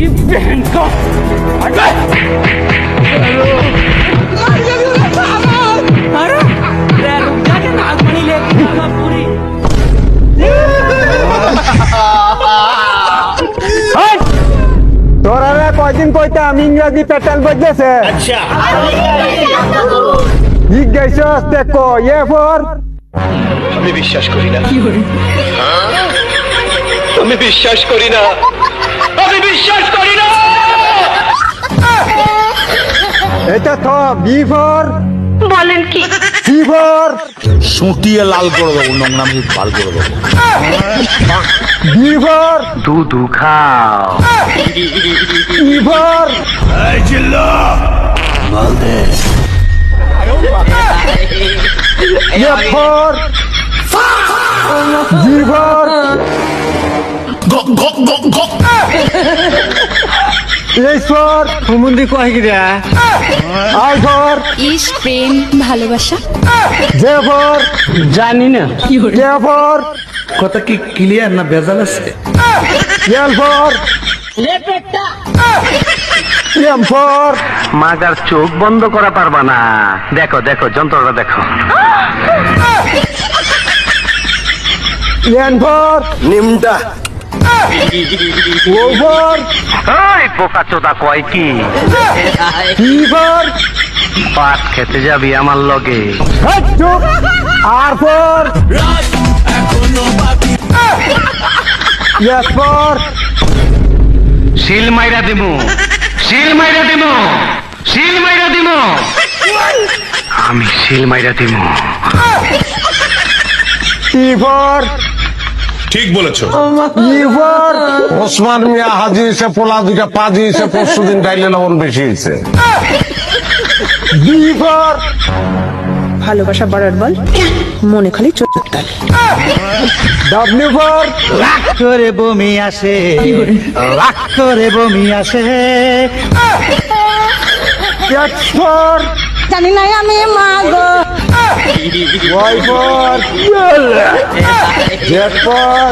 बहन का अरे रुक जा के नागमणि लेके आना पूरी তোরা কয়দিন কইতাম ইংরেজি প্যাটার্ন বদলেছে। আচ্ছা জিজ্ঞাসা দেখো এরপর আমি বিশ্বাস করি না, আমি বিশ্বাস করি না, আমি বিশ্বাস করি না। এটা তো বিফর বলেন কি? সিফর সুটিয়ে লাল করে দেবো, নোংরা মুখ লাল করে দেবো। বিফর দুধু খাও। সিফর এফর জিফর এসফর হুমুন্দি কয় গিরা আইফর ইস প্রেম ভালোবাসা জেফর জানি না কেফর কথা কি ক্লিয়ার না ভেজাল আছে? এলফর এমফর মাগার চোখ বন্ধ করা পারবা না। দেখো দেখো যন্ত্রটা দেখো। এনফর নিমটা ওফর ওই বোকা চোদা কয় কি? টিফর পাট খেতে যাবি আমার লগে? চুপ আরফর এসফর শিল মাইরা দিমু, শিল মাইরা দিমু, শিল মাইরা দিমু, আমি শিল মাইরা দিমু। টিফর ঠিক বলেছো। ইফর ওসমান মিয়া হাজি এসে পোলা দুইটা পাজি এসে পরশু দিন ডাইলে লবণ বেশি হয়েছে। বিফর ভালোবাসা বাড়ার বল মনে খালি চোখটাল ডাব্লিউ ফর রাগ করে বমি আসে, রাগ করে বমি আসে। এক্স ফর জানি না আমি মা go why for Z for